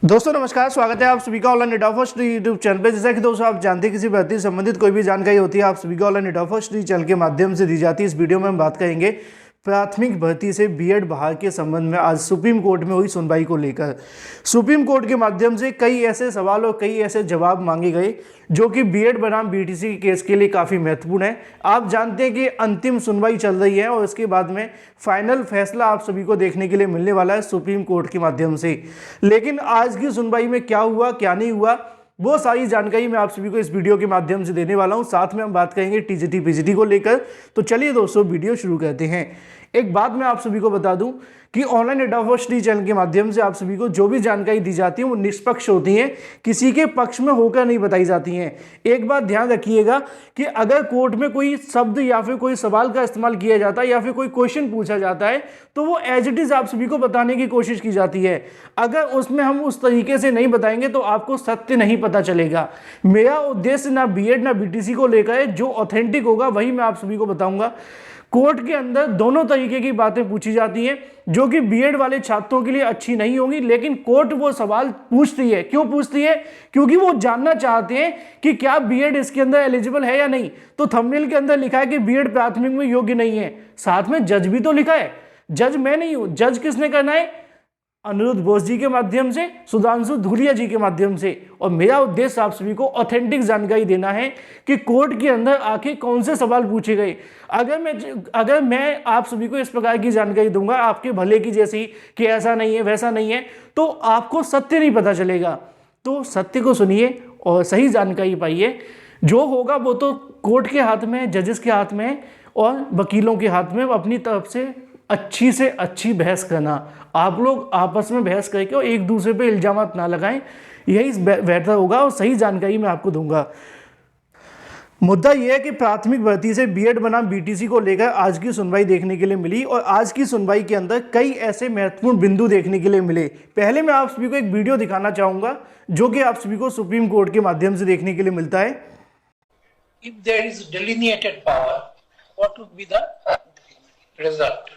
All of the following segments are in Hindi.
दोस्तों नमस्कार, स्वागत है आप सभी का online data first YouTube channel पे। जैसा कि दोस्तों आप जानते हैं, किसी भर्ती से संबंधित कोई भी जानकारी होती है आप सभी का ऑनलाइन डेटा फर्स्ट चैनल के माध्यम से दी जाती है। इस वीडियो में हम बात करेंगे प्राथमिक भर्ती से बीएड बहाल के संबंध में आज सुप्रीम कोर्ट में हुई सुनवाई को लेकर। सुप्रीम कोर्ट के माध्यम से कई ऐसे सवाल और कई ऐसे जवाब मांगे गए जो कि बीएड बनाम बीटीसी के केस के लिए काफ़ी महत्वपूर्ण है। आप जानते हैं कि अंतिम सुनवाई चल रही है और इसके बाद में फाइनल फैसला आप सभी को देखने के लिए मिलने वाला है सुप्रीम कोर्ट के माध्यम से। लेकिन आज की सुनवाई में क्या हुआ क्या नहीं हुआ, वो सारी जानकारी मैं आप सभी को इस वीडियो के माध्यम से देने वाला हूं। साथ में हम बात करेंगे टीजीटी पीजीटी को लेकर। तो चलिए दोस्तों वीडियो शुरू करते हैं। एक बात मैं आप सभी को बता दूं कि ऑनलाइन डेटा फर्स्ट चैनल के माध्यम से आप सभी को जो भी जानकारी दी जाती है वो निष्पक्ष होती है, किसी के पक्ष में होकर नहीं बताई जाती हैं। एक बात ध्यान रखिएगा कि अगर कोर्ट में कोई शब्द या फिर कोई सवाल का इस्तेमाल किया जाता है या फिर कोई क्वेश्चन पूछा जाता है तो वो एज इट इज आप सभी को बताने की कोशिश की जाती है। अगर उसमें हम उस तरीके से नहीं बताएंगे तो आपको सत्य नहीं पता चलेगा। मेरा उद्देश्य ना बीएड ना बीटीसी को लेकर है, जो ऑथेंटिक होगा वही मैं आप सभी को बताऊंगा। कोर्ट के अंदर दोनों तरीके की बातें पूछी जाती हैं जो कि बीएड वाले छात्रों के लिए अच्छी नहीं होंगी, लेकिन कोर्ट वो सवाल पूछती है। क्यों पूछती है? क्योंकि वो जानना चाहते हैं कि क्या बीएड इसके अंदर एलिजिबल है या नहीं। तो थंबनेल के अंदर लिखा है कि बीएड प्राथमिक में योग्य नहीं है, साथ में जज भी तो लिखा है। जज मैं नहीं हूं, जज किसने करना है? अनिरुद्ध बोस जी के माध्यम से, सुधांशु धूलिया जी के माध्यम से। और मेरा उद्देश्य आप सभी को ऑथेंटिक जानकारी देना है कि कोर्ट के अंदर आखिर कौन से सवाल पूछे गए। अगर मैं आप सभी को इस प्रकार की जानकारी दूंगा आपके भले की जैसी कि ऐसा नहीं है वैसा नहीं है, तो आपको सत्य नहीं पता चलेगा। तो सत्य को सुनिए और सही जानकारी पाइए। जो होगा वो तो कोर्ट के हाथ में, जजेस के हाथ में और वकीलों के हाथ में। अपनी तरफ से अच्छी बहस करना। आप लोग आपस में बहस करके और एक दूसरे पे इल्जामात ना लगाएं, यही बेहतर होगा और सही जानकारी मैं आपको दूंगा। मुद्दा यह है कि प्राथमिक भर्ती से बीएड बनाम बीटीसी को लेकर आज की सुनवाई देखने के लिए मिली और आज की सुनवाई के अंदर कई ऐसे महत्वपूर्ण बिंदु देखने के लिए मिले। पहले मैं आप सभी को एक वीडियो दिखाना चाहूंगा जो कि आप सभी को सुप्रीम कोर्ट के माध्यम से देखने के लिए मिलता है। If there is delineated power, what would be the result?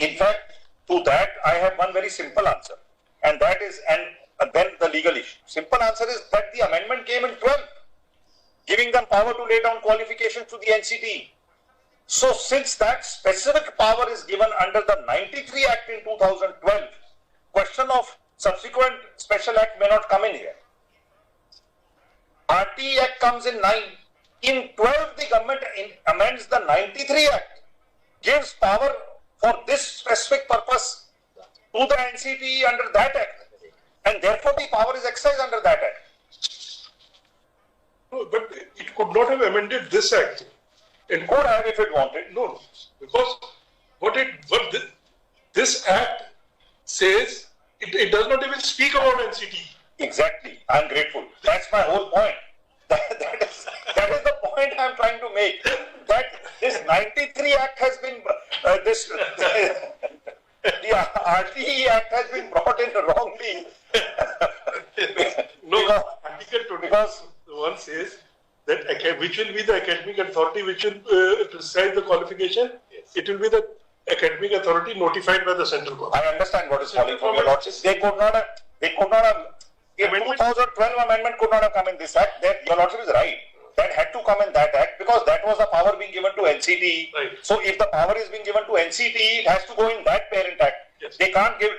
In fact, to that I have one very simple answer, and that is, and then the legal issue. Simple answer is that the amendment came in 12, giving them power to lay down qualifications to the NCT. So, since that specific power is given under the 93 Act in 2012, question of subsequent special act may not come in here. RTE Act comes in 9. In 12, the government amends the 93 Act, gives power for this specific purpose to the NCT under that act, and therefore the power is exercised under that act. No, but it could not have amended this act. It could have if it wanted. No, because this act says it does not even speak about NCT. Exactly. I'm grateful. That's my whole point. That is the point I'm trying to make. That this 93 Act has been the RTE Act has been brought in wrongly. No, Article 20 because one says that which will be the academic authority which will prescribe the qualification. Yes. It will be the academic authority notified by the central government. I understand what is calling from your lordship. They could not have. If 2012 amendment could not have come in this act, then your lordship is right. That had to come in that act because that was the power being given to NCT. Right. So if the power is being given to NCT, it has to go in that parent act. Yes. They can't give.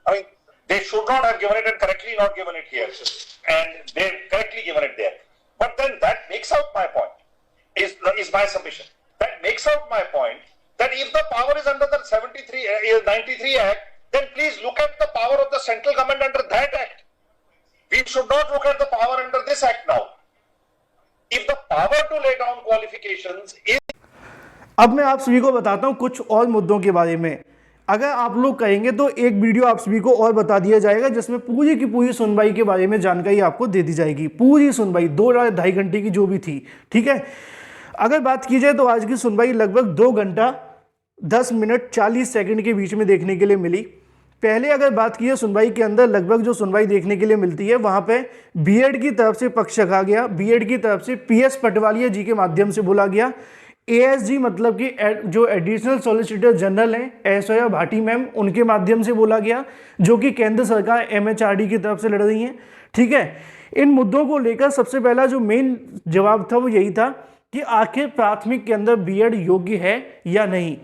I mean, they should not have given it and correctly not given it here, and they correctly given it there. But then that makes out my point. Is my submission. That makes out my point that if the power is under the 93 Act, then please look at the power of the central government under that act. We should not look at the power under this act now. If the power to lay down qualifications is... अब मैं आप सभी को बताता हूं कुछ और मुद्दों के बारे में। अगर आप लोग कहेंगे तो एक वीडियो आप सभी को और बता दिया जाएगा जिसमें पूरी की पूरी सुनवाई के बारे में जानकारी आपको दे दी जाएगी। पूरी सुनवाई 2-2.5 घंटे की जो भी थी, ठीक है। अगर बात की जाए तो आज की सुनवाई लगभग 2 घंटा 10 मिनट 40 सेकंड के बीच में देखने के लिए मिली। पहले अगर बात की है सुनवाई के अंदर लगभग जो सुनवाई देखने के लिए मिलती है वहां पे बीएड की तरफ से पक्ष रखा गया, बीएड की तरफ से पीएस पटवालिया जी के माध्यम से बोला गया। ASG मतलब कि जो एडिशनल सॉलिसिटर जनरल हैं ऐश्वर्या भाटी मैम, उनके माध्यम से बोला गया, जो कि केंद्र सरकार MHRD की तरफ से लड़ रही हैं। ठीक है, इन मुद्दों को लेकर सबसे पहला जो मेन जवाब था वो यही था कि आखिर प्राथमिक के अंदर बीएड योग्य है या नहीं।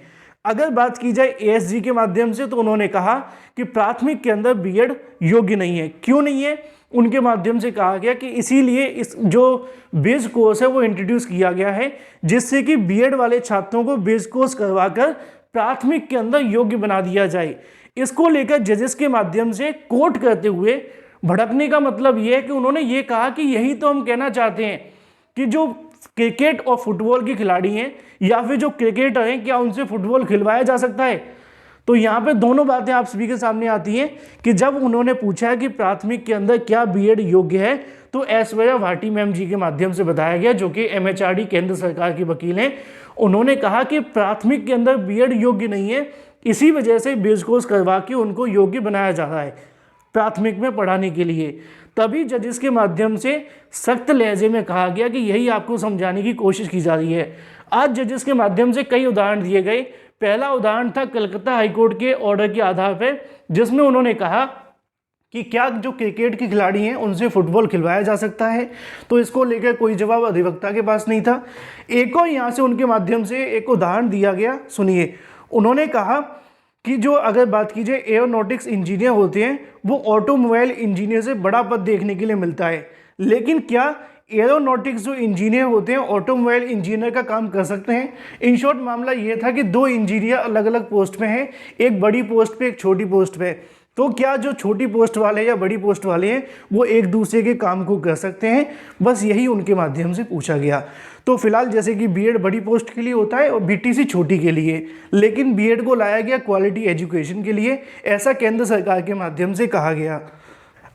अगर बात की जाए ASG के माध्यम से तो उन्होंने कहा कि प्राथमिक के अंदर बीएड योग्य नहीं है। क्यों नहीं है? उनके माध्यम से कहा गया कि इसीलिए इस जो बेस कोर्स है वो इंट्रोड्यूस किया गया है, जिससे कि बीएड वाले छात्रों को बेस कोर्स करवाकर प्राथमिक के अंदर योग्य बना दिया जाए। इसको लेकर जजेस के माध्यम से कोर्ट करते हुए भड़कने का मतलब ये है कि उन्होंने ये कहा कि यही तो हम कहना चाहते हैं कि जो क्रिकेट और फुटबॉल के खिलाड़ी हैं या फिर जो क्रिकेटर हैं, क्या उनसे फुटबॉल खिलवाया जा सकता है? तो यहाँ पे दोनों बातें आप सभी के सामने आती हैं कि जब उन्होंने पूछा है कि प्राथमिक के अंदर क्या बीएड योग्य है, तो ऐश्वर्या भाटी मैम जी के माध्यम से बताया गया, जो कि MHRD केंद्र सरकार की वकील हैं, उन्होंने कहा कि प्राथमिक के अंदर बीएड योग्य नहीं है, इसी वजह से बेस कोर्स करवा के उनको योग्य बनाया जा रहा है प्राथमिक में पढ़ाने के लिए। तभी जजेस के माध्यम से सख्त लहजे में कहा गया कि यही आपको समझाने की कोशिश की जा रही है। आज जजेस के माध्यम से कई उदाहरण दिए गए। पहला उदाहरण था कलकत्ता हाईकोर्ट के ऑर्डर के आधार पर, जिसमें उन्होंने कहा कि क्या जो क्रिकेट के खिलाड़ी हैं उनसे फुटबॉल खिलवाया जा सकता है, तो इसको लेकर कोई जवाब अधिवक्ता के पास नहीं था। एक और यहाँ से उनके माध्यम से एक उदाहरण दिया गया, सुनिए। उन्होंने कहा कि जो अगर बात की जाए एयरोनॉटिक्स इंजीनियर होते हैं वो ऑटोमोबाइल इंजीनियर से बड़ा पद देखने के लिए मिलता है, लेकिन क्या एयरोनॉटिक्स जो इंजीनियर होते हैं ऑटोमोबाइल इंजीनियर का काम कर सकते हैं? इन शॉर्ट मामला ये था कि दो इंजीनियर अलग अलग पोस्ट पे हैं, एक बड़ी पोस्ट पे एक छोटी पोस्ट पे। तो क्या जो छोटी पोस्ट वाले या बड़ी पोस्ट वाले हैं वो एक दूसरे के काम को कर सकते हैं? बस यही उनके माध्यम से पूछा गया। तो फिलहाल जैसे कि बीएड बड़ी पोस्ट के लिए होता है और बीटीसी छोटी के लिए, लेकिन बीएड को लाया गया क्वालिटी एजुकेशन के लिए, ऐसा केंद्र सरकार के माध्यम से कहा गया।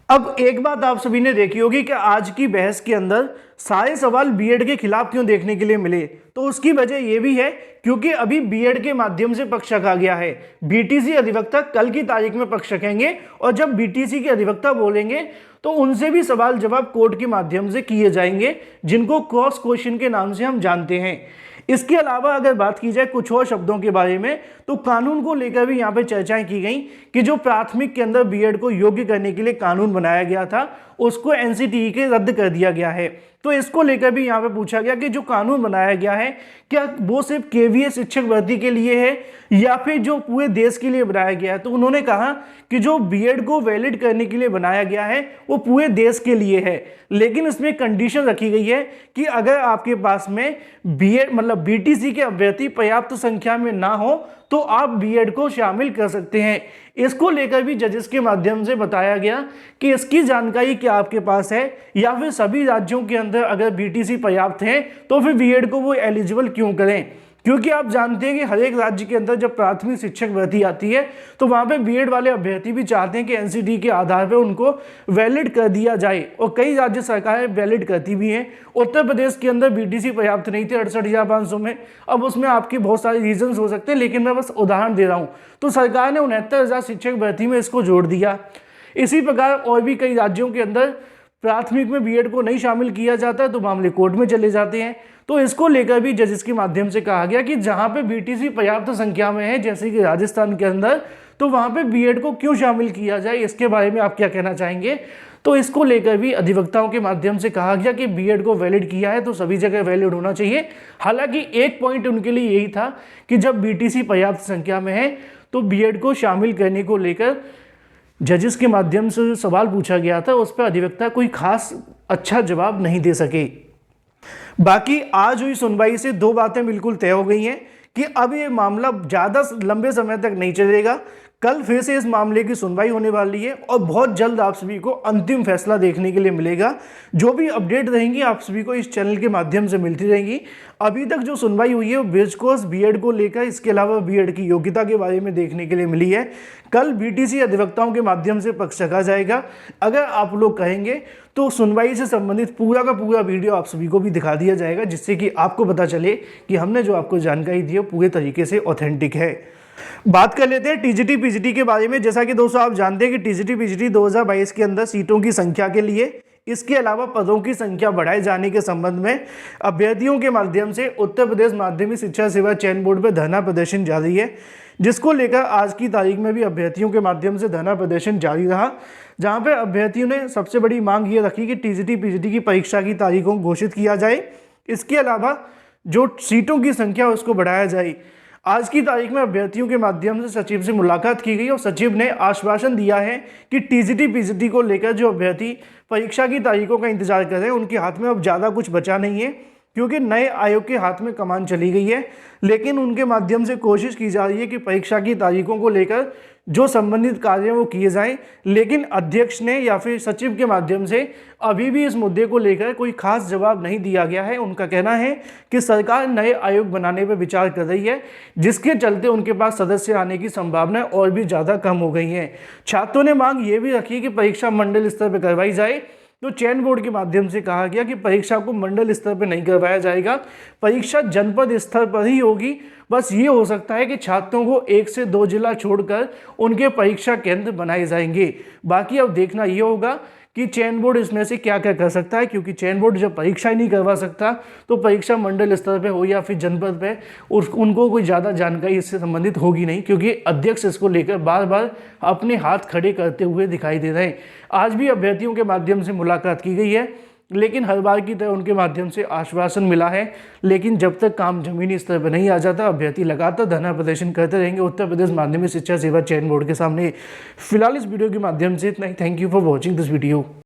अब एक बात आप सभी ने देखी होगी कि आज की बहस के अंदर सारे सवाल बीएड के खिलाफ क्यों देखने के लिए मिले, तो उसकी वजह यह भी है क्योंकि अभी बीएड के माध्यम से पक्ष रखा गया है। बीटीसी अधिवक्ता कल की तारीख में पक्ष रखेंगे और जब बीटीसी के अधिवक्ता बोलेंगे तो उनसे भी सवाल जवाब कोर्ट के माध्यम से किए जाएंगे, जिनको क्रॉस क्वेश्चन के नाम से हम जानते हैं। इसके अलावा अगर बात की जाए कुछ और शब्दों के बारे में, तो कानून को लेकर भी यहाँ पे चर्चाएं की गई कि जो प्राथमिक के अंदर बीएड को योग्य करने के लिए कानून बनाया गया था उसको एनसीटीई के रद्द कर दिया गया है। तो इसको लेकर भी यहाँ पे पूछा गया कि जो कानून बनाया गया है क्या वो सिर्फ केवीएस शिक्षक भर्ती के लिए है या फिर जो पूरे देश के लिए बनाया गया है? तो उन्होंने कहा कि जो बीएड को वैलिड करने के लिए बनाया गया है वो पूरे देश के लिए है, लेकिन इसमें कंडीशन रखी गई है कि अगर आपके पास में बीएड मतलब बीटीसी के अभ्यर्थी पर्याप्त संख्या में ना हो तो आप बीएड को शामिल कर सकते हैं। इसको लेकर भी जजेस के माध्यम से बताया गया कि इसकी जानकारी क्या आपके पास है या फिर सभी राज्यों के अंदर अगर बीटीसी पर्याप्त है तो फिर बीएड को वो एलिजिबल क्यों करें, क्योंकि आप जानते हैं कि हर एक राज्य के अंदर जब प्राथमिक शिक्षक भर्ती आती है तो वहाँ पे बीएड वाले अभ्यर्थी भी चाहते हैं कि एनसीटी के आधार पे उनको वैलिड कर दिया जाए, और कई राज्य सरकारें वैलिड करती भी हैं। उत्तर प्रदेश के अंदर बीटीसी पर्याप्त नहीं थे 68,500 में, अब उसमें आपके बहुत सारे रीजंस हो सकते हैं, लेकिन मैं बस उदाहरण दे रहा हूँ। तो सरकार ने 69,000 शिक्षक भर्ती में इसको जोड़ दिया। इसी प्रकार और भी कई राज्यों के अंदर प्राथमिक में बीएड को नहीं शामिल किया जाता है तो मामले कोर्ट में चले जाते हैं। तो इसको लेकर भी जजेस के माध्यम से कहा गया कि जहां पे बीटीसी पर्याप्त संख्या में है जैसे कि राजस्थान के अंदर, तो वहां पे बीएड को क्यों शामिल किया जाए, इसके बारे में आप क्या कहना चाहेंगे? तो इसको लेकर भी अधिवक्ताओं के माध्यम से कहा गया कि बीएड को वैलिड किया है तो सभी जगह वैलिड होना चाहिए। हालांकि एक पॉइंट उनके लिए यही था कि जब बीटीसी पर्याप्त संख्या में है तो बीएड को शामिल करने को लेकर जजेस के माध्यम से सवाल पूछा गया था, उस पर अधिवक्ता कोई खास अच्छा जवाब नहीं दे सके। बाकी आज हुई सुनवाई से दो बातें बिल्कुल तय हो गई हैं कि अब ये मामला ज़्यादा लंबे समय तक नहीं चलेगा। कल फिर से इस मामले की सुनवाई होने वाली है और बहुत जल्द आप सभी को अंतिम फैसला देखने के लिए मिलेगा। जो भी अपडेट रहेंगी आप सभी को इस चैनल के माध्यम से मिलती रहेंगी। अभी तक जो सुनवाई हुई है वो बेस कोर्स बीएड को लेकर, इसके अलावा बीएड की योग्यता के बारे में देखने के लिए मिली है। कल बीटीसी अधिवक्ताओं के माध्यम से पक्ष रखा जाएगा। अगर आप लोग कहेंगे तो सुनवाई से संबंधित पूरा का पूरा वीडियो आप सभी को भी दिखा दिया जाएगा, जिससे कि आपको पता चले कि हमने जो आपको जानकारी दी है पूरे तरीके से ऑथेंटिक है। बात कर लेते हैं टीजीटी पीजीटी के बारे में। जैसा कि दोस्तों आप जानते हैं कि टीजीटी पीजीटी 2022 के अंदर सीटों की संख्या के लिए इसके अलावा पदों की संख्या बढ़ाए जाने के संबंध में अभ्यर्थियों के माध्यम से उत्तर प्रदेश माध्यमिक शिक्षा सेवा चयन बोर्ड पर धरना प्रदर्शन जारी है, जिसको लेकर आज की तारीख में भी अभ्यर्थियों के माध्यम से धरना प्रदर्शन जारी रहा, जहां पर अभ्यर्थियों ने सबसे बड़ी मांग ये रखी कि टीजीटी पीजीटी की परीक्षा की तारीखों को घोषित किया जाए। इसके अलावा जो सीटों की संख्या है उसको बढ़ाया जाए। आज की तारीख में अभ्यर्थियों के माध्यम से सचिव से मुलाकात की गई और सचिव ने आश्वासन दिया है कि टीजीटी पीजीटी को लेकर जो अभ्यर्थी परीक्षा की तारीखों का इंतजार कर रहे हैं उनके हाथ में अब ज़्यादा कुछ बचा नहीं है, क्योंकि नए आयोग के हाथ में कमान चली गई है। लेकिन उनके माध्यम से कोशिश की जा रही है कि परीक्षा की तारीखों को लेकर जो संबंधित कार्य वो किए जाएं, लेकिन अध्यक्ष ने या फिर सचिव के माध्यम से अभी भी इस मुद्दे को लेकर कोई खास जवाब नहीं दिया गया है। उनका कहना है कि सरकार नए आयोग बनाने पर विचार कर रही है, जिसके चलते उनके पास सदस्य आने की संभावना और भी ज़्यादा कम हो गई है। छात्रों ने मांग ये भी रखी कि परीक्षा मंडल स्तर पर करवाई जाए, तो चयन बोर्ड के माध्यम से कहा गया कि परीक्षा को मंडल स्तर पर नहीं करवाया जाएगा, परीक्षा जनपद स्तर पर ही होगी। बस ये हो सकता है कि छात्रों को 1 से 2 जिला छोड़कर उनके परीक्षा केंद्र बनाए जाएंगे। बाकी अब देखना ये होगा कि चयन बोर्ड इसमें से क्या क्या कर सकता है, क्योंकि चयन बोर्ड जब परीक्षा ही नहीं करवा सकता तो परीक्षा मंडल स्तर पे हो या फिर जनपद पे उनको कोई ज़्यादा जानकारी इससे संबंधित होगी नहीं, क्योंकि अध्यक्ष इसको लेकर बार बार अपने हाथ खड़े करते हुए दिखाई दे रहे हैं। आज भी अभ्यर्थियों के माध्यम से मुलाकात की गई है, लेकिन हर बार की तरह उनके माध्यम से आश्वासन मिला है, लेकिन जब तक काम जमीनी स्तर पर नहीं आ जाता अभ्यर्थी लगातार धरना प्रदर्शन करते रहेंगे उत्तर प्रदेश माध्यमिक शिक्षा सेवा चयन बोर्ड के सामने। फिलहाल इस वीडियो के माध्यम से इतना ही। Thank you for watching this video.